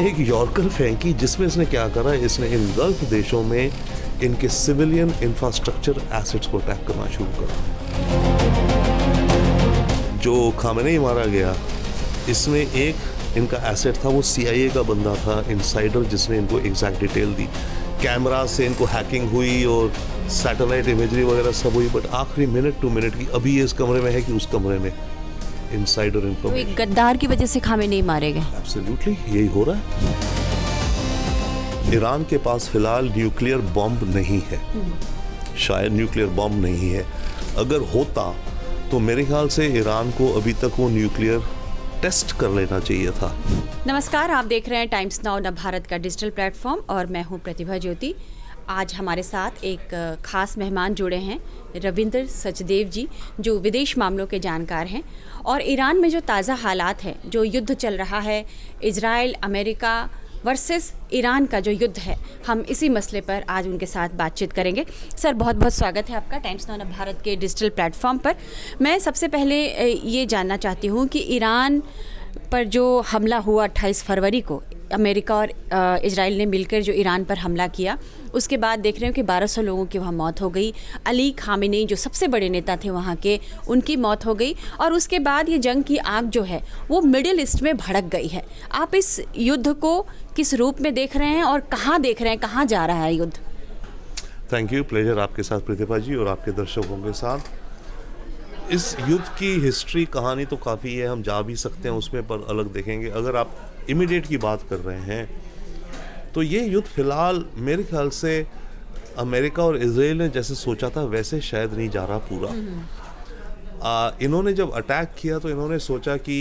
ने एक यॉर्कर फेंकी जिसमें इसने क्या करा, इसने इन गल्फ देशों में इनके सिविलियन इंफ्रास्ट्रक्चर एसेट्स को अटैक करना शुरू करा। जो खामेनेई मारा गया, इसमें एक इनका एसेट था, वो CIA का बंदा था, इनसाइडर, जिसने इनको एग्जैक्ट डिटेल दी। कैमरा से इनको हैकिंग हुई और सैटेलाइट इमेजरी वगैरह सब हुई, बट आखिरी मिनट टू मिनट की अभी ये इस कमरे में है कि उस कमरे में इनसाइडर इन्फॉर्मेशन। तो गद्दार की वजह से खामेनेई मारे गए। एब्सोल्युटली यही हो रहा है। ईरान के पास फिलहाल न्यूक्लियर बॉम्ब नहीं है, शायद न्यूक्लियर बॉम्ब नहीं है। अगर होता तो मेरे ख्याल से ईरान को अभी तक वो न्यूक्लियर टेस्ट कर लेना चाहिए था। नमस्कार, आप देख रहे हैं टाइम्स नाउ नव भारत का डिजिटल प्लेटफॉर्म और मैं हूं प्रतिभा ज्योति। आज हमारे साथ एक खास मेहमान जुड़े हैं, रविंद्र सचदेव जी, जो विदेश मामलों के जानकार हैं और ईरान में जो ताज़ा हालात हैं, जो युद्ध चल रहा है, इजराइल अमेरिका वर्सेस ईरान का जो युद्ध है, हम इसी मसले पर आज उनके साथ बातचीत करेंगे। सर, बहुत बहुत स्वागत है आपका टाइम्स नाउ भारत के डिजिटल प्लेटफॉर्म पर। मैं सबसे पहले ये जानना चाहती हूँ कि ईरान पर जो हमला हुआ 28 फरवरी को, अमेरिका और इजराइल ने मिलकर जो ईरान पर हमला किया, उसके बाद देख रहे हो कि 1200 लोगों की वहाँ मौत हो गई। अली खामेनेई जो सबसे बड़े नेता थे वहाँ के, उनकी मौत हो गई और उसके बाद ये जंग की आग जो है वो मिडिल ईस्ट में भड़क गई है। आप इस युद्ध को किस रूप में देख रहे हैं और कहाँ देख रहे हैं, कहाँ जा रहा है युद्ध? थैंक यू, प्लेजर आपके साथ प्रतिभा जी और आपके दर्शकों के साथ। इस युद्ध की हिस्ट्री कहानी तो काफ़ी है, हम जा भी सकते हैं उसमें, पर अलग देखेंगे। अगर आप इमीडिएट की बात कर रहे हैं तो ये युद्ध फिलहाल मेरे ख्याल से अमेरिका और इजराइल ने जैसे सोचा था वैसे शायद नहीं जा रहा पूरा। इन्होंने जब अटैक किया तो इन्होंने सोचा कि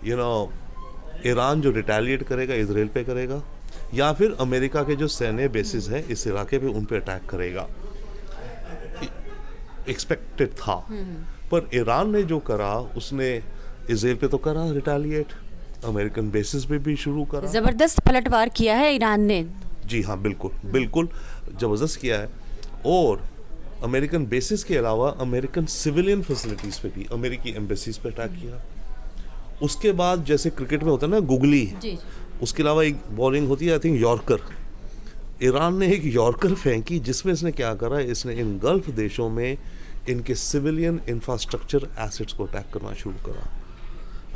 ईरान जो रिटेलिएट करेगा इजराइल पे करेगा, या फिर अमेरिका के जो सैन्य बेसिस है इस इलाके पे उन पे अटैक करेगा। एक्सपेक्टेड था, पर ईरान ने जो करा उसने इजराइल पे तो करा रिटेलिएट, अमेरिकन बेसिस पे भी शुरू करा। ज़बरदस्त पलटवार किया है ईरान ने। जी हाँ, बिल्कुल बिल्कुल ज़बरदस्त किया है। और अमेरिकन बेसिस के अलावा अमेरिकन सिविलियन फैसिलिटीज़ पे भी, अमेरिकी एम्बेसीज पे अटैक किया। उसके बाद जैसे क्रिकेट में होता है ना गुगली, उसके अलावा एक बॉलिंग होती है आई थिंक यॉर्कर। ईरान ने एक यॉर्कर फेंकी जिसमें इसने क्या करा, इसने इन गल्फ देशों में इनके सिविलियन इंफ्रास्ट्रक्चर एसेट्स को अटैक करना शुरू करा।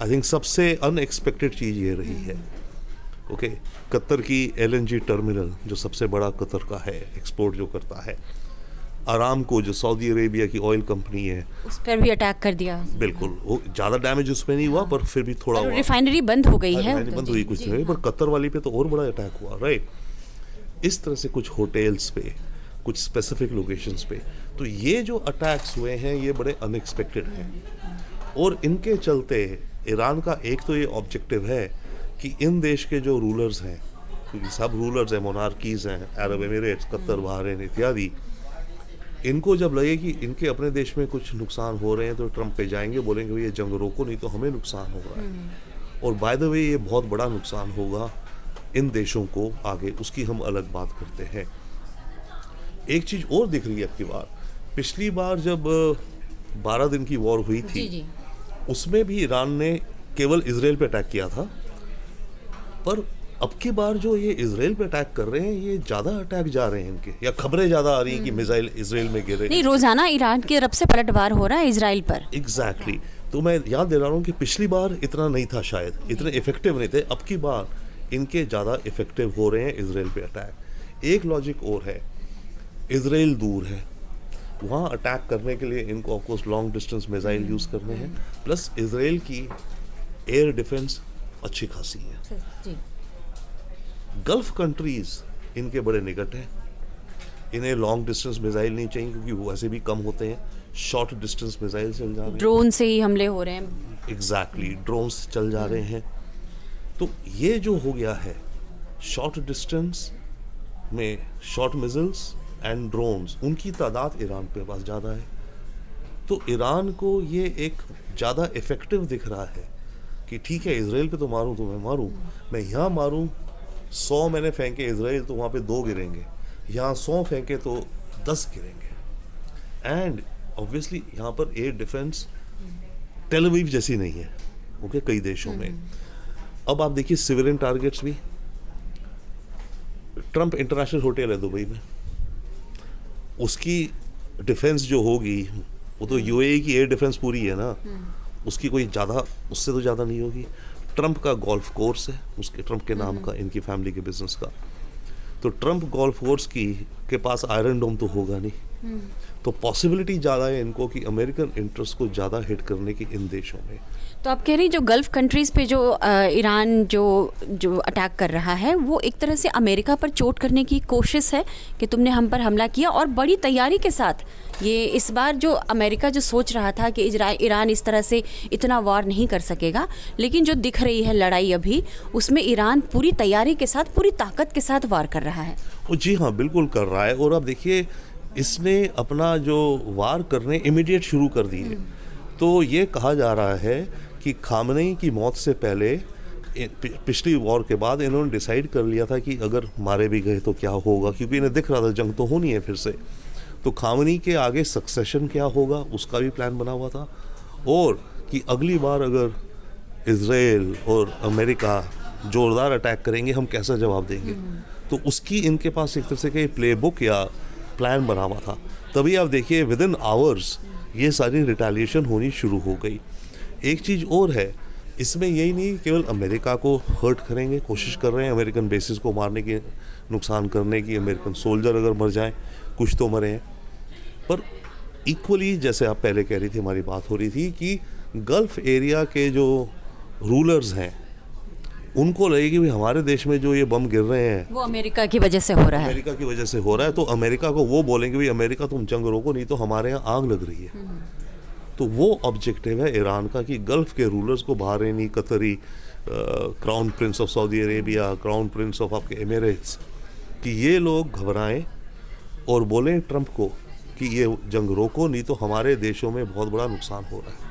आई थिंक सबसे अनएक्सपेक्टेड चीज़ ये रही है। ओके, कतर की LNG टर्मिनल जो सबसे बड़ा कतर का है, एक्सपोर्ट जो करता है, आरामको जो सऊदी अरेबिया की ऑयल कंपनी है, उस पर भी अटैक कर दिया। बिल्कुल, वो ज़्यादा डैमेज उस पर नहीं हुआ, पर फिर भी थोड़ा हुआ। रिफाइनरी बंद हो गई है, बंद हुई कुछ नहीं, पर कतर वाली पे तो और बड़ा अटैक हुआ, राइट। इस तरह से कुछ होटल्स पे, कुछ स्पेसिफिक लोकेशंस पे, तो ये जो अटैक्स हुए हैं ये बड़े अनएक्सपेक्टेड हैं। और इनके चलते ईरान का एक तो ये ऑब्जेक्टिव है कि इन देश के जो रूलर्स हैं, क्योंकि सब रूलर्स हैं, मोनार्कीज हैं, अरब एमिरेट्स, कतर, बहरीन इत्यादि, इनको जब लगे कि इनके अपने देश में कुछ नुकसान हो रहे हैं तो ट्रंप पे जाएंगे, बोलेंगे ये जंग रोको नहीं तो हमें नुकसान हो रहा है। और बाय द वे ये बहुत बड़ा नुकसान होगा इन देशों को आगे, उसकी हम अलग बात करते हैं। एक चीज़ और दिख रही है आपकी बात, पिछली बार जब 12 दिन की वॉर हुई थी, उसमें भी ईरान ने केवल इजराइल पे अटैक किया था, पर अब की बार जो ये इजराइल पे अटैक कर रहे हैं ये ज़्यादा अटैक जा रहे हैं इनके, या खबरें ज़्यादा आ रही हैं कि मिसाइल इजराइल में गिरे। नहीं, रोजाना ईरान की तरफ से पलटवार हो रहा है इजराइल पर। एग्जैक्टली, तो मैं याद दे रहा हूँ कि पिछली बार इतना नहीं था, शायद इतने इफेक्टिव नहीं थे। अब की बार इनके ज़्यादा इफेक्टिव हो रहे हैं इजराइल पे अटैक। एक लॉजिक और है, इजराइल दूर है, वहाँ अटैक करने के लिए इनको of course long distance missile use करने हैं, प्लस इजराइल की एयर डिफेंस अच्छी खासी है। गल्फ कंट्रीज इनके बड़े निकट हैं, इन्हें लॉन्ग डिस्टेंस मिसाइल नहीं चाहिए क्योंकि वो वैसे भी कम होते हैं, शॉर्ट डिस्टेंस मिसाइल चल जा रहे हैं, ड्रोन से ही हमले हो रहे हैं। एग्जैक्टली, ड्रोन से चल जा रहे हैं। तो ये जो हो गया है शॉर्ट डिस्टेंस में, शॉर्ट मिसाइल्स एंड ड्रोन्स, उनकी तादाद ईरान पे पास ज़्यादा है। तो ईरान को ये एक ज़्यादा इफ़ेक्टिव दिख रहा है कि ठीक है इजराइल पे तो मारूं तो मैं मारूं, मैं यहाँ मारूं 100 मैंने फेंके इजराइल तो वहाँ पे 2 गिरेंगे, यहाँ 100 फेंके तो 10 गिरेंगे। एंड ऑब्वियसली यहाँ पर एयर डिफेंस टेल अवीव जैसी नहीं है, ओके, कई देशों में। अब आप देखिए सिविलियन टारगेट्स भी ट्रम्प इंटरनेशनल होटल है दुबई में, उसकी डिफेंस जो होगी वो तो यूएई की एयर डिफेंस पूरी है ना, उसकी कोई ज़्यादा, उससे तो ज़्यादा नहीं होगी। ट्रम्प का गोल्फ कोर्स है, उसके ट्रम्प के नाम का, इनकी फैमिली के बिजनेस का, तो ट्रम्प गोल्फ कोर्स के पास आयरन डोम तो होगा नहीं, तो पॉसिबिलिटी ज़्यादा है इनको कि अमेरिकन इंटरेस्ट को ज़्यादा हिट करने की इन देशों में। तो आप कह रही जो गल्फ कंट्रीज़ पे जो ईरान जो अटैक कर रहा है वो एक तरह से अमेरिका पर चोट करने की कोशिश है कि तुमने हम पर हमला किया, और बड़ी तैयारी के साथ ये इस बार जो अमेरिका जो सोच रहा था कि ईरान इस तरह से इतना वार नहीं कर सकेगा, लेकिन जो दिख रही है लड़ाई अभी, उसमें ईरान पूरी तैयारी के साथ, पूरी ताकत के साथ वार कर रहा है। जी हाँ, बिल्कुल कर रहा है। और अब देखिए, इसने अपना जो वार करने इमीडिएट शुरू कर दिए। तो ये कहा जा रहा है कि खामनेई की मौत से पहले, पिछली वॉर के बाद इन्होंने डिसाइड कर लिया था कि अगर मारे भी गए तो क्या होगा, क्योंकि इन्हें दिख रहा था जंग तो होनी है फिर से। तो खामनेई के आगे सक्सेशन क्या होगा उसका भी प्लान बना हुआ था, और कि अगली बार अगर इजराइल और अमेरिका जोरदार अटैक करेंगे हम कैसा जवाब देंगे। तो उसकी इनके पास एक तरह से कि प्ले बुक या प्लान बना हुआ था। तभी आप देखिए विद इन आवर्स ये सारी रिटेलिएशन होनी शुरू हो गई। एक चीज़ और है इसमें, यही नहीं केवल अमेरिका को हर्ट करेंगे, कोशिश कर रहे हैं अमेरिकन बेसिस को मारने की, नुकसान करने की, अमेरिकन सोल्जर अगर मर जाएं, कुछ तो मरे हैं, पर इक्वली जैसे आप पहले कह रही थी, हमारी बात हो रही थी कि गल्फ़ एरिया के जो रूलर्स हैं उनको लगे कि भाई हमारे देश में जो ये बम गिर रहे हैं वो अमेरिका की वजह से हो रहा है, अमेरिका की वजह से हो रहा है। तो अमेरिका को वो बोलेंगे भाई अमेरिका तुम जंग रोको, नहीं तो हमारे यहाँ आग लग रही है। तो वो ऑब्जेक्टिव है ईरान का कि गल्फ़ के रूलर्स को, बहरीनी, कतरी, crown Prince of Saudi Arabia, crown Prince of आपके एमिरेट्स, कि ये लोग घबराएं और बोलें ट्रंप को कि ये जंग रोको, नहीं तो हमारे देशों में बहुत बड़ा नुकसान हो रहा है।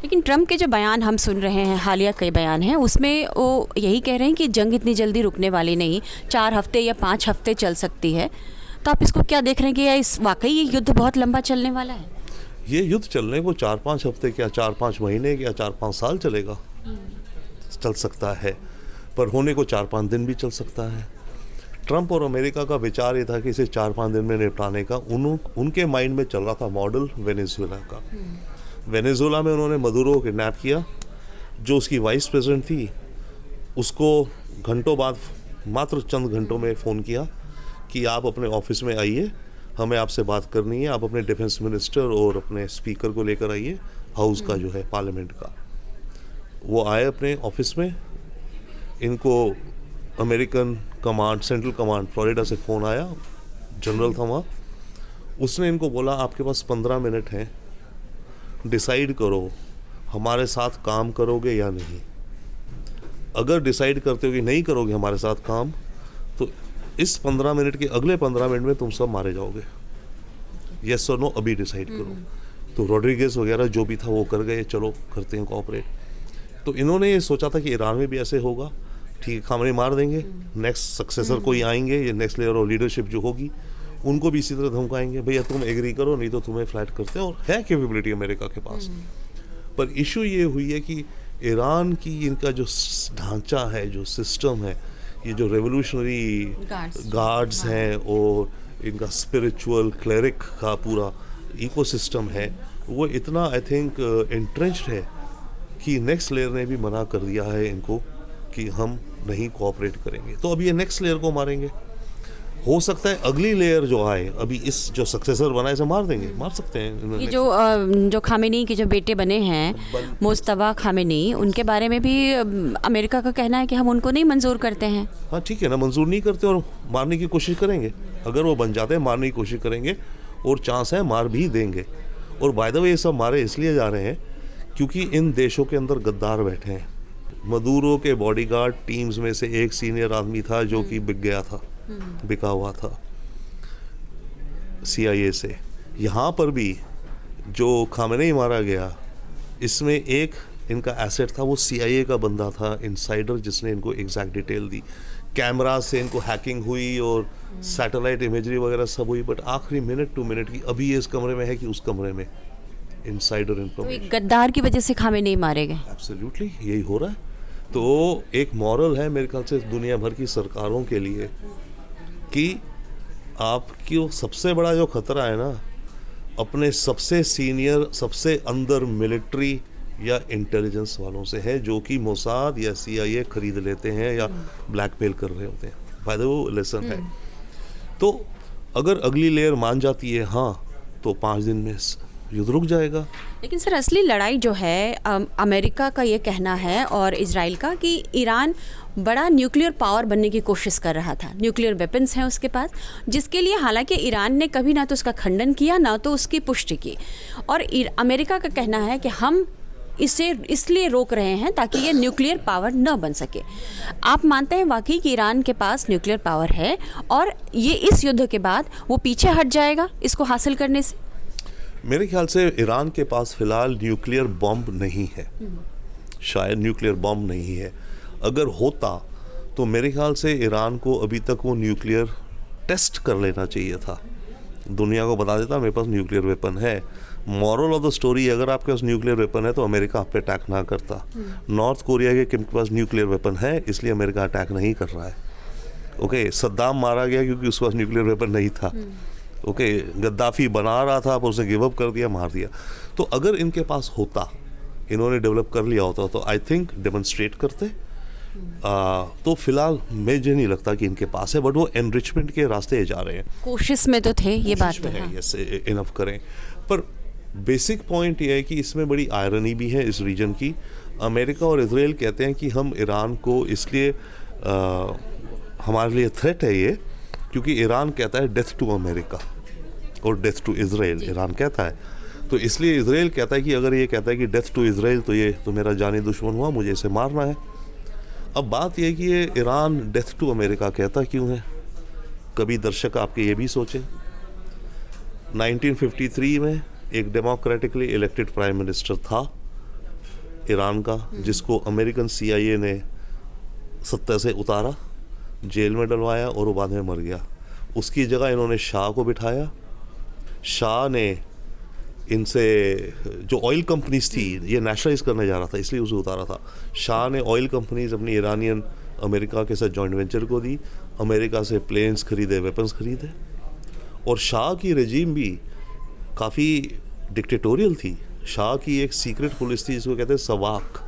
लेकिन ट्रंप के जो बयान हम सुन रहे हैं, हालिया कई बयान हैं, उसमें वो यही कह रहे हैं कि जंग इतनी जल्दी रुकने वाली नहीं, 4 हफ्ते या 5 हफ्ते चल सकती है। तो आप इसको क्या देख रहे हैं कि या इस वाकई ये युद्ध बहुत लंबा चलने वाला है? ये युद्ध चलने को 4-5 हफ्ते क्या 4-5 महीने क्या 4-5 साल चलेगा, चल सकता है, पर होने को 4-5 दिन भी चल सकता है। ट्रंप और अमेरिका का विचार ये था कि इसे 4-5 दिन में निपटाने का उनके माइंड में चल रहा था मॉडल वेनेजुएला का। वेनेजुएला में उन्होंने मदुरो को किडनैप किया, जो उसकी वाइस प्रेसिडेंट थी, उसको घंटों बाद, मात्र चंद घंटों में फ़ोन किया कि आप अपने ऑफिस में आइए, हमें आपसे बात करनी है, आप अपने डिफेंस मिनिस्टर और अपने स्पीकर को लेकर आइए, हाउस का जो है पार्लियामेंट का। वो आए अपने ऑफिस में, इनको American command, central command Florida से फ़ोन आया, जनरल था वहाँ, उसने इनको बोला आपके पास 15 मिनट हैं, डिसाइड करो हमारे साथ काम करोगे या नहीं। अगर डिसाइड करते हो कि नहीं करोगे हमारे साथ काम, तो इस 15 मिनट के अगले 15 मिनट में तुम सब मारे जाओगे, यस और नो अभी डिसाइड करो। तो रॉड्रिगेज वगैरह जो भी था वो कर गए, चलो करते हैं कोऑपरेट। तो इन्होंने ये सोचा था कि ईरान में भी ऐसे होगा, ठीक, खामनेई मार देंगे, नेक्स्ट सक्सेसर कोई आएंगे, ये नेक्स्ट लेयर ऑफ लीडरशिप जो होगी उनको भी इसी तरह धमकाएंगे, भैया तुम एग्री करो नहीं तो तुम्हें फ्लैट करते हैं। और है कैपेबिलिटी अमेरिका के पास, पर इशू ये हुई है कि ईरान की इनका जो ढांचा है, जो सिस्टम है, ये जो रेवोल्यूशनरी गार्ड्स हैं और इनका स्पिरिचुअल क्लेरिक का पूरा इकोसिस्टम है, वो इतना आई थिंक एंट्रेंच्ड है कि नेक्स्ट लेयर ने भी मना कर दिया है इनको कि हम नहीं कोऑपरेट करेंगे। तो अब ये नेक्स्ट लेयर को मारेंगे। हो सकता है अगली लेयर जो आए, अभी इस जो सक्सेसर बना इसे मार देंगे, मार सकते हैं। ये जो खामेनी के जो बेटे बने हैं, मुस्तफा खामेनी, उनके बारे में भी अमेरिका का कहना है कि हम उनको नहीं मंजूर करते हैं। हाँ ठीक है ना, मंजूर नहीं करते और मारने की कोशिश करेंगे। अगर वो बन जाते हैं मारने की कोशिश करेंगे और चांस है मार भी देंगे। और बाय द वे ये सब मारे इसलिए जा रहे हैं क्योंकि इन देशों के अंदर गद्दार बैठे हैं। मदुरो के बॉडीगार्ड टीम्स में से एक सीनियर आदमी था जो कि बिक गया था, बिका हुआ था CIA से। यहाँ पर भी जो खामेनेई मारा गया, इसमें एक इनका एसेट था, वो CIA का बंदा था, इनसाइडर, जिसने इनको एग्जैक्ट डिटेल दी। कैमरा से इनको हैकिंग हुई और सैटेलाइट इमेजरी वगैरह सब हुई, बट आखिरी मिनट टू मिनट की अभी ये इस कमरे में है कि उस कमरे में, इनसाइडर इन्फॉर्मेशन। तो गद्दार की वजह से खामेनेई मारे गए। एब्सोल्युटली यही हो रहा है। तो एक मॉरल है मेरे ख्याल से दुनिया भर की सरकारों के लिए कि आपकी सबसे बड़ा जो खतरा है ना, अपने सबसे सीनियर, सबसे अंदर मिलिट्री या इंटेलिजेंस वालों से है, जो कि मोसाद या CIA खरीद लेते हैं या ब्लैकमेल कर रहे होते हैं। बाय द वे वो लेसन है। तो अगर अगली लेयर मान जाती है हाँ, तो 5 दिन में युद्ध रुक जाएगा। लेकिन सर असली लड़ाई जो है अमेरिका का ये कहना है और इजराइल का कि ईरान बड़ा न्यूक्लियर पावर बनने की कोशिश कर रहा था, न्यूक्लियर वेपन्स हैं उसके पास, जिसके लिए हालांकि ईरान ने कभी ना तो उसका खंडन किया ना तो उसकी पुष्टि की। और अमेरिका का कहना है कि हम इसे इसलिए रोक रहे हैं ताकि ये न्यूक्लियर पावर न बन सके। आप मानते हैं वाकई कि ईरान के पास न्यूक्लियर पावर है और ये इस युद्ध के बाद वो पीछे हट जाएगा इसको हासिल करने से? मेरे ख्याल से ईरान के पास फिलहाल न्यूक्लियर बॉम्ब नहीं है, शायद न्यूक्लियर बॉम्ब नहीं है। अगर होता तो मेरे ख्याल से ईरान को अभी तक वो न्यूक्लियर टेस्ट कर लेना चाहिए था, दुनिया को बता देता मेरे पास न्यूक्लियर वेपन है। मॉरल ऑफ द स्टोरी, अगर आपके पास न्यूक्लियर वेपन है तो अमेरिका आप पे अटैक ना करता। नॉर्थ कोरिया के पास न्यूक्लियर वेपन है इसलिए अमेरिका अटैक नहीं कर रहा है। ओके, सद्दाम मारा गया क्योंकि उसके पास न्यूक्लियर वेपन नहीं था। ओके, गद्दाफी बना रहा था पर उसने गिव अप कर दिया, मार दिया। तो अगर इनके पास होता, इन्होंने डेवलप कर लिया होता तो आई थिंक डेमोन्स्ट्रेट करते। तो फिलहाल मुझे नहीं लगता कि इनके पास है, बट वो एनरिचमेंट के रास्ते जा रहे हैं। कोशिश में तो थे, ये बात है, यस, इनफ करें। पर बेसिक पॉइंट ये है कि इसमें बड़ी आयरनी भी है इस रीजन की। अमेरिका और इजराइल कहते हैं कि हम ईरान को इसलिए हमारे लिए थ्रेट है ये, क्योंकि ईरान कहता है डेथ टू अमेरिका और डेथ टू इजराइल, ईरान कहता है। तो इसलिए इजराइल कहता है कि अगर ये कहता है कि डेथ टू इजराइल तो ये तो मेरा जानी दुश्मन हुआ, मुझे इसे मारना है। अब बात यह है कि ये ईरान डेथ टू अमेरिका कहता क्यों है? कभी दर्शक आपके ये भी सोचें, 1953 में एक डेमोक्रेटिकली इलेक्टेड प्राइम मिनिस्टर था ईरान का, जिसको अमेरिकन CIA ने सत्ता से उतारा, जेल में डलवाया और वो बाद में मर गया। उसकी जगह इन्होंने शाह को बिठाया। शाह ने इनसे जो ऑयल कंपनीज थी, ये नेशनलाइज करने जा रहा था इसलिए उसे उतारा था। शाह ने ऑयल कंपनीज अपनी ईरानियन अमेरिका के साथ जॉइंट वेंचर को दी, अमेरिका से प्लेन्स खरीदे, वेपन्स खरीदे। और शाह की रजीम भी काफ़ी डिक्टेटोरियल थी। शाह की एक सीक्रेट पुलिस थी जिसको कहते हैं सवाक,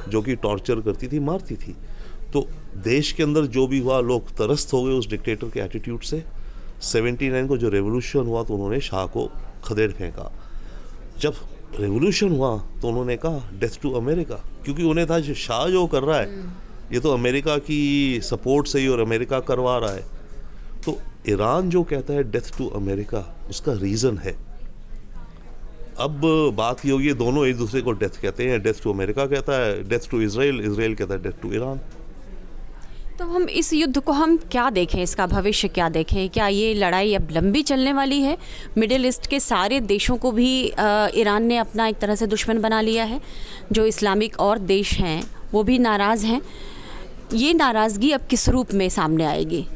जो कि टॉर्चर करती थी, मारती थी। तो देश के अंदर जो भी हुआ, लोग तरस्त हो गए उस डिक्टेटर के एटीट्यूड से। 79 को जो रेवोल्यूशन हुआ तो उन्होंने शाह को खदेड़ फेंका। जब रेवोल्यूशन हुआ तो उन्होंने कहा डेथ टू अमेरिका, क्योंकि उन्हें था शाह जो कर रहा है ये तो अमेरिका की सपोर्ट से ही और अमेरिका करवा रहा है। तो ईरान जो कहता है डेथ टू अमेरिका, उसका रीज़न है। अब बात ये होगी, दोनों एक दूसरे को डेथ कहते हैं, डेथ टू अमेरिका कहता है, डेथ टू इजराइल, इजराइल कहता है डेथ टू ईरान। तो हम इस युद्ध को हम क्या देखें, इसका भविष्य क्या देखें? क्या ये लड़ाई अब लंबी चलने वाली है? मिडिल ईस्ट के सारे देशों को भी ईरान ने अपना एक तरह से दुश्मन बना लिया है। जो इस्लामिक और देश हैं वो भी नाराज़ हैं। ये नाराज़गी अब किस रूप में सामने आएगी?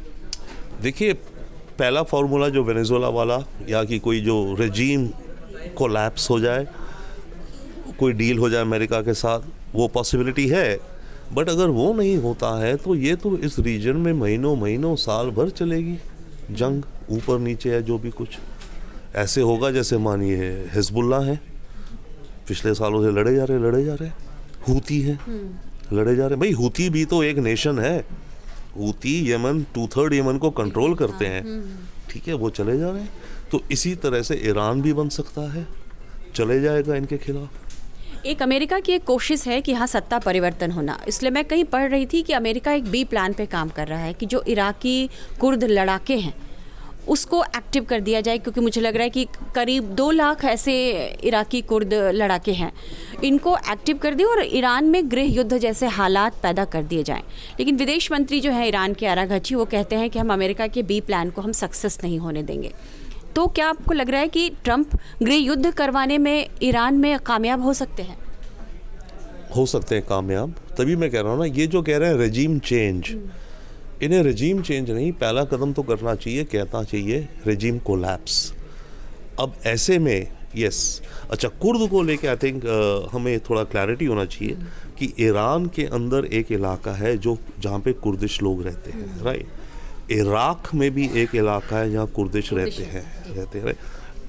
देखिए, पहला फार्मूला जो वेनेजुएला वाला, या कि कोई जो रेजीम कोलैप्स हो जाए, कोई डील हो जाए अमेरिका के साथ, वो पॉसिबिलिटी है। बट अगर वो नहीं होता है तो ये तो इस रीजन में महीनों साल भर चलेगी जंग, ऊपर नीचे है जो भी कुछ। ऐसे होगा जैसे मानिए हिजबुल्लाह है, पिछले सालों से लड़े जा रहे, हूती हैं लड़े जा रहे। भाई हूती भी तो एक नेशन है, हूती यमन 2/3 यमन को कंट्रोल करते हैं, ठीक है, वो चले जा रहे हैं। तो इसी तरह से ईरान भी बन सकता है, चले जाएगा इनके खिलाफ। एक अमेरिका की एक कोशिश है कि हाँ सत्ता परिवर्तन होना, इसलिए मैं कहीं पढ़ रही थी कि अमेरिका एक बी प्लान पे काम कर रहा है कि जो इराकी कुर्द लड़ाके हैं उसको एक्टिव कर दिया जाए, क्योंकि मुझे लग रहा है कि करीब 2 लाख ऐसे इराकी कुर्द लड़ाके हैं, इनको एक्टिव कर दिए और ईरान में गृह युद्ध जैसे हालात पैदा कर दिए जाएं। लेकिन विदेश मंत्री जो है ईरान के आराघची, वो कहते हैं कि हम अमेरिका के बी प्लान को हम सक्सेस नहीं होने देंगे। तो क्या आपको लग रहा है कि ट्रंप गृह युद्ध करवाने में ईरान में कामयाब हो सकते हैं? हो सकते हैं कामयाब, तभी मैं कह रहा हूँ ना, ये जो कह रहे हैं रेजीम चेंज, इन्हें रेजीम चेंज नहीं, पहला कदम तो करना चाहिए, कहना चाहिए रेजीम कोलैप्स। अब ऐसे में यस, अच्छा, कुर्द को लेके आई थिंक हमें थोड़ा क्लैरिटी होना चाहिए कि ईरान के अंदर एक इलाका है जो जहाँ पे कुर्दिश लोग रहते हैं, राइट। इराक में भी एक इलाका है जहाँ कुर्दिश रहते हैं,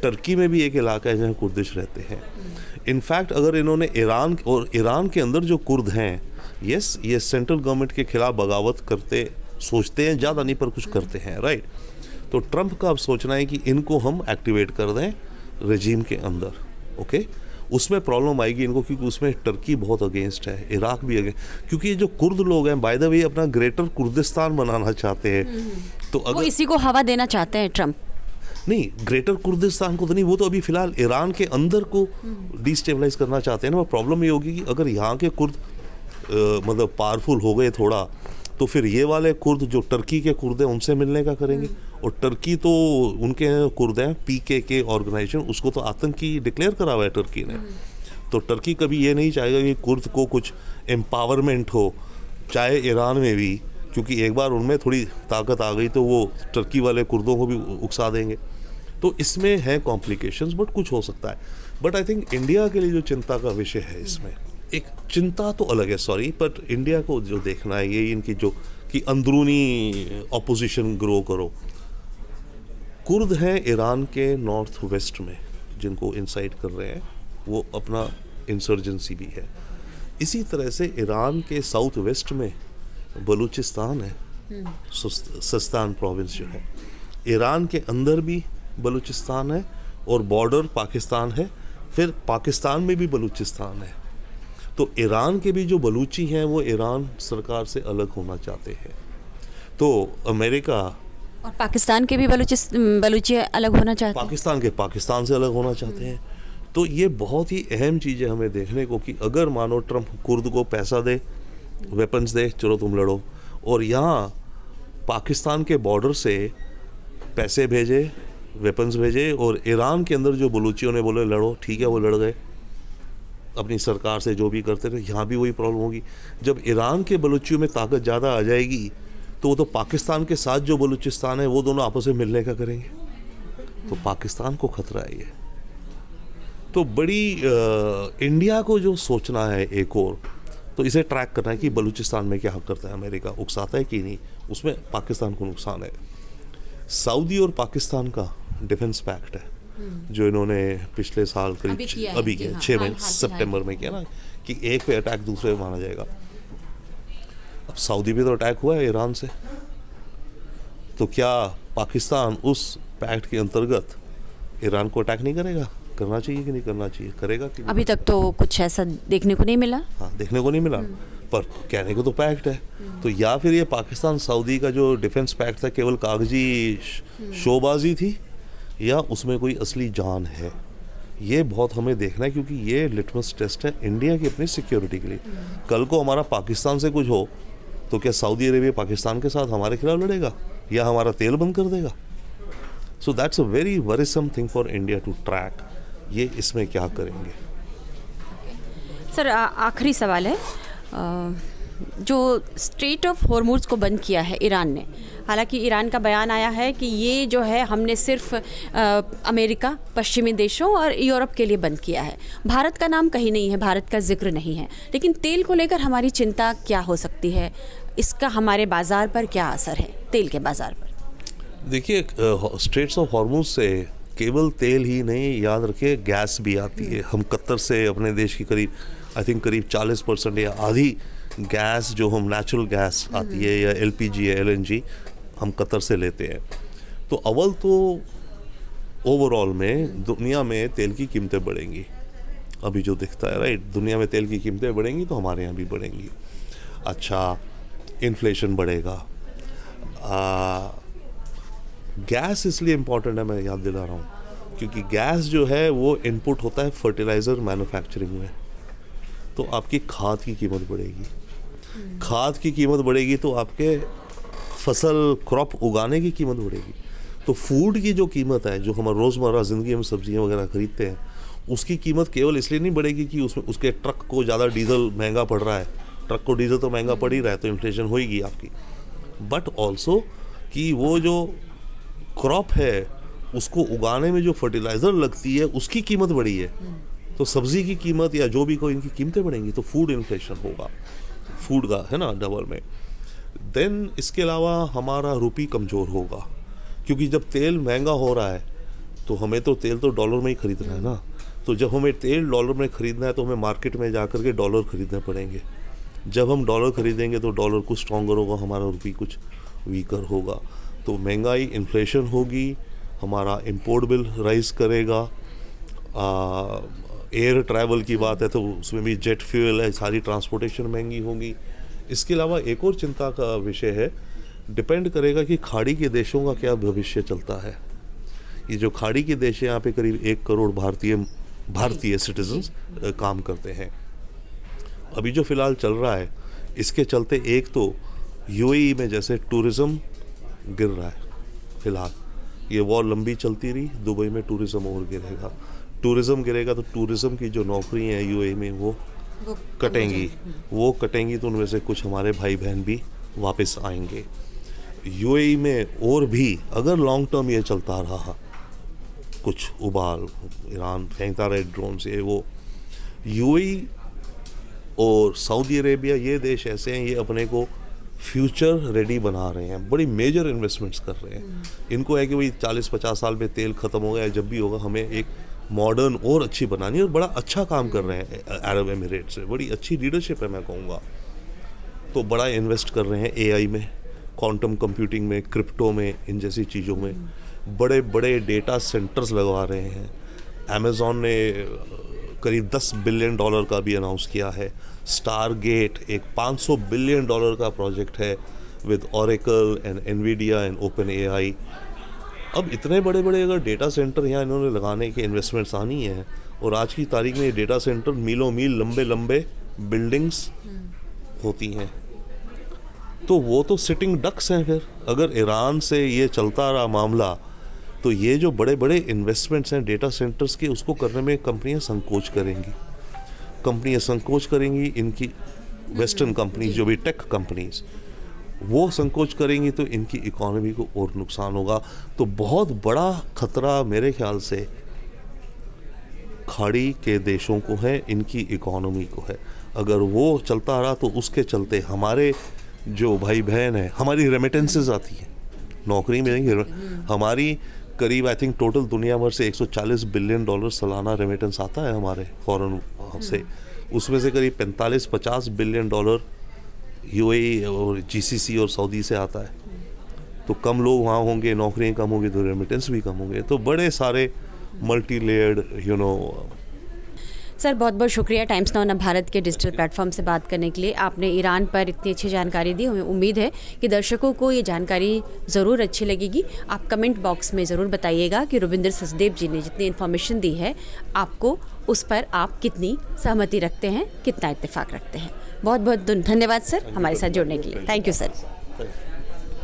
टर्की में भी एक इलाका है जहाँ कुर्दिश रहते हैं। इनफैक्ट अगर इन्होंने ईरान के अंदर जो कुर्द हैं, यस, ये सेंट्रल गवर्नमेंट के खिलाफ बगावत करते सोचते हैं, ज़्यादा नहीं पर कुछ करते हैं, राइट। तो ट्रंप का अब सोचना है कि इनको हम एक्टिवेट कर दें रेजीम के अंदर, ओके। उसमें प्रॉब्लम आएगी इनको, क्योंकि उसमें टर्की बहुत अगेंस्ट है, इराक भी अगेंस्ट, क्योंकि ये जो कुर्द लोग हैं बाय द वे अपना ग्रेटर कुर्दिस्तान बनाना चाहते हैं। तो वो अगर इसी को हवा देना चाहते हैं ट्रंप। नहीं, ग्रेटर कुर्दिस्तान को तो नहीं, वो तो अभी फिलहाल ईरान के अंदर को डिस्टेबलाइज करना चाहते हैं ना। प्रॉब्लम ये होगी कि अगर यहाँ के कुर्द मतलब पावरफुल हो गए थोड़ा, तो फिर ये वाले कुर्द जो टर्की के कुर्द हैं उनसे मिलने का करेंगे। और टर्की तो उनके कुर्द हैं PKK ऑर्गेनाइजेशन, उसको तो आतंकी डिक्लेयर करा हुआ है टर्की ने। तो टर्की कभी ये नहीं चाहेगा कि कुर्द को कुछ एम्पावरमेंट हो, चाहे ईरान में भी, क्योंकि एक बार उनमें थोड़ी ताकत आ गई तो वो टर्की वाले कुर्दों को भी उकसा देंगे। तो इसमें है कॉम्प्लिकेशंस, बट कुछ हो सकता है। बट आई थिंक इंडिया के लिए जो चिंता का विषय है, इसमें एक चिंता तो अलग है, सॉरी, बट इंडिया को जो देखना है ये इनकी जो कि अंदरूनी ऑपोजिशन ग्रो करो। कुर्द हैं ईरान के नॉर्थ वेस्ट में जिनको इंसाइट कर रहे हैं, वो अपना इंसर्जेंसी भी है। इसी तरह से ईरान के साउथ वेस्ट में बलूचिस्तान है, सिस्तान प्रोविंस जो है। ईरान के अंदर भी बलूचिस्तान है और बॉर्डर पाकिस्तान है, फिर पाकिस्तान में भी बलूचिस्तान है। तो ईरान के भी जो बलूची हैं वो ईरान सरकार से अलग होना चाहते हैं। तो अमेरिका और पाकिस्तान के भी बलूची अलग होना चाहते हैं, पाकिस्तान के पाकिस्तान से अलग होना चाहते हैं। तो ये बहुत ही अहम चीज़ है हमें देखने को कि अगर मानो ट्रंप कुर्द को पैसा दे, वेपन्स दे, चलो तुम लड़ो, और यहाँ पाकिस्तान के बॉर्डर से पैसे भेजे, वेपन्स भेजे, और ईरान के अंदर जो बलूचियों ने बोले लड़ो, ठीक है, वो लड़ गए अपनी सरकार से जो भी करते रहे। यहाँ भी वही प्रॉब्लम होगी। जब ईरान के बलूचियों में ताकत ज़्यादा आ जाएगी तो वो तो पाकिस्तान के साथ जो बलूचिस्तान है वो दोनों आपस में मिलने का करेंगे, तो पाकिस्तान को खतरा है ये। तो बड़ी इंडिया को जो सोचना है एक और, तो इसे ट्रैक करना है कि बलूचिस्तान में क्या करता है अमेरिका, उकसाता है कि नहीं, उसमें पाकिस्तान को नुकसान है। सऊदी और पाकिस्तान का डिफेंस पैक्ट है जो इन्होंने पिछले साल करीब अभी किया 6 महीने सितंबर में किया ना, कि एक पे अटैक दूसरे पे माना जाएगा। अब सऊदी पे तो अटैक हुआ है ईरान से, तो क्या पाकिस्तान उस पैक्ट के अंतर्गत ईरान को अटैक नहीं करेगा? करना चाहिए कि नहीं करना चाहिए? करेगा कि नहीं? अभी तक तो कुछ ऐसा देखने को नहीं मिला। हाँ, देखने को नहीं मिला, पर कहने को तो पैक्ट है। तो या फिर ये पाकिस्तान सऊदी का जो डिफेंस पैक्ट था केवल कागजी शोबाजी थी, या उसमें कोई असली जान है? ये बहुत हमें देखना है, क्योंकि ये लिटमस टेस्ट है इंडिया की अपनी सिक्योरिटी के लिए। कल को हमारा पाकिस्तान से कुछ हो तो क्या सऊदी अरेबिया पाकिस्तान के साथ हमारे खिलाफ लड़ेगा या हमारा तेल बंद कर देगा? So that's a very worrisome thing for India to track. ये इसमें क्या करेंगे? सर, आखिरी सवाल है, जो स्ट्रेट ऑफ हॉर्मुज़ को बंद किया है ईरान ने, हालांकि ईरान का बयान आया है कि ये जो है हमने सिर्फ अमेरिका, पश्चिमी देशों और यूरोप के लिए बंद किया है, भारत का नाम कहीं नहीं है, भारत का जिक्र नहीं है। लेकिन तेल को लेकर हमारी चिंता क्या हो सकती है? इसका हमारे बाज़ार पर क्या असर है, तेल के बाज़ार पर? देखिए, स्ट्रेट्स ऑफ हॉर्मुज़ से केवल तेल ही नहीं, याद रखिए गैस भी आती है। हम कतर से अपने देश की करीब 40% या आधी गैस जो हम नेचुरल गैस आती है या LPG या LNG हम कतर से लेते हैं। तो अव्वल तो ओवरऑल में दुनिया में तेल की कीमतें बढ़ेंगी, अभी जो दिखता है, राइट। दुनिया में तेल की कीमतें बढ़ेंगी तो हमारे यहाँ भी बढ़ेंगी। अच्छा, इन्फ्लेशन बढ़ेगा। गैस इसलिए इम्पॉर्टेंट है, मैं याद दिला रहा हूँ, क्योंकि गैस जो है वो इनपुट होता है फर्टिलाइज़र मैन्युफैक्चरिंग में। तो आपकी खाद की कीमत बढ़ेगी, खाद की कीमत बढ़ेगी तो आपके फसल क्रॉप उगाने की कीमत बढ़ेगी। तो फूड की जो कीमत है, जो हम रोज़मर्रा ज़िंदगी में सब्जियां वगैरह खरीदते हैं, उसकी कीमत केवल इसलिए नहीं बढ़ेगी कि उसमें उसके ट्रक को ज़्यादा डीजल महंगा पड़ रहा है, ट्रक को डीजल तो महंगा पड़ ही रहा है, तो इन्फ्लेशन होगी आपकी, बट ऑल्सो कि वो जो क्रॉप है उसको उगाने में जो फर्टिलाइज़र लगती है उसकी कीमत बढ़ी है। तो सब्ज़ी की कीमत या जो भी कोई इनकी कीमतें बढ़ेंगी तो फूड इन्फ्लेशन होगा, फूड का है ना, डबल में। देन इसके अलावा हमारा रुपी कमज़ोर होगा, क्योंकि जब तेल महंगा हो रहा है तो हमें तो तेल तो डॉलर में ही खरीदना है ना। तो जब हमें तेल डॉलर में खरीदना है तो हमें मार्केट में जा कर के डॉलर खरीदने पड़ेंगे। जब हम डॉलर खरीदेंगे तो डॉलर कुछ स्ट्रॉन्गर होगा, हमारा रुपी कुछ वीकर होगा। तो महंगाई, इन्फ्लेशन होगी, हमारा इम्पोर्ट बिल राइज करेगा। एयर ट्रैवल की बात है तो उसमें भी जेट फ्यूल है, सारी ट्रांसपोर्टेशन महंगी होगी। इसके अलावा एक और चिंता का विषय है, डिपेंड करेगा कि खाड़ी के देशों का क्या भविष्य चलता है। ये जो खाड़ी के देश है, यहाँ पे करीब 1 करोड़ भारतीय सिटीजन्स काम करते हैं। अभी जो फ़िलहाल चल रहा है, इसके चलते एक तो यूएई में जैसे टूरिज़्म गिर रहा है फ़िलहाल, ये वॉर लंबी चलती रही, दुबई में टूरिज़्म और गिरेगा। टूरिज़्म गिरेगा तो टूरिज़्म की जो नौकरी हैं यूएई में वो कटेंगी तो उनमें से कुछ हमारे भाई बहन भी वापस आएंगे। यूएई में और भी अगर लॉन्ग टर्म ये चलता रहा, कुछ उबाल, ईरान फेंकता रहे ड्रोन से, वो यूएई और सऊदी अरेबिया, ये देश ऐसे हैं, ये अपने को फ्यूचर रेडी बना रहे हैं, बड़ी मेजर इन्वेस्टमेंट्स कर रहे हैं। इनको है कि भाई 40-50 साल में तेल ख़त्म हो गया, जब भी होगा हमें एक मॉडर्न और अच्छी बनानी है, और बड़ा अच्छा काम कर रहे हैं अरब एमिरेट से, बड़ी अच्छी लीडरशिप है मैं कहूँगा। तो बड़ा इन्वेस्ट कर रहे हैं एआई में, क्वांटम कंप्यूटिंग में, क्रिप्टो में, इन जैसी चीज़ों में बड़े बड़े डेटा सेंटर्स लगवा रहे हैं। अमेज़ॉन ने करीब $10 बिलियन का भी अनाउंस किया है। स्टारगेट एक $500 बिलियन का प्रोजेक्ट है with Oracle and Nvidia and open AI. अब इतने बड़े बड़े अगर डेटा सेंटर यहाँ इन्होंने लगाने के इन्वेस्टमेंट्स आनी है, और आज की तारीख में ये डेटा सेंटर मीलों मील लंबे लंबे बिल्डिंग्स होती हैं, तो वो तो सिटिंग डक्स हैं। फिर अगर ईरान से ये चलता रहा मामला, तो ये जो बड़े बड़े इन्वेस्टमेंट्स हैं डेटा सेंटर्स के, उसको करने में कंपनियां संकोच करेंगी। इनकी वेस्टर्न कंपनीज, जो भी टेक कंपनीज, वो संकोच करेंगी तो इनकी इकोनॉमी को और नुकसान होगा। तो बहुत बड़ा खतरा मेरे ख्याल से खाड़ी के देशों को है, इनकी इकोनॉमी को है। अगर वो चलता रहा तो उसके चलते हमारे जो भाई बहन हैं, हमारी रेमिटेंसेस आती हैं, नौकरी मिलेंगी हमारी, करीब आई थिंक टोटल दुनिया भर से $140 बिलियन सालाना रेमिटेंस आता है हमारे फॉरेन से। उसमें से करीब 45-50 बिलियन डॉलर यूएई और जीसीसी और सऊदी से आता है। तो कम लोग वहाँ होंगे, नौकरियाँ कम होंगी, तो रेमिटेंस भी कम होंगे। तो बड़े सारे मल्टी लेयर्ड सर, बहुत बहुत शुक्रिया टाइम्स नाउ भारत के डिजिटल प्लेटफॉर्म से बात करने के लिए। आपने ईरान पर इतनी अच्छी जानकारी दी, हमें उम्मीद है कि दर्शकों को ये जानकारी ज़रूर अच्छी लगेगी। आप कमेंट बॉक्स में ज़रूर बताइएगा कि रविंद्र सचदेव जी ने जितनी इन्फॉर्मेशन दी है, आपको उस पर आप कितनी सहमति रखते हैं, कितना इत्तेफाक रखते हैं। बहुत बहुत धन्यवाद सर हमारे साथ जुड़ने के लिए। Thank you sir.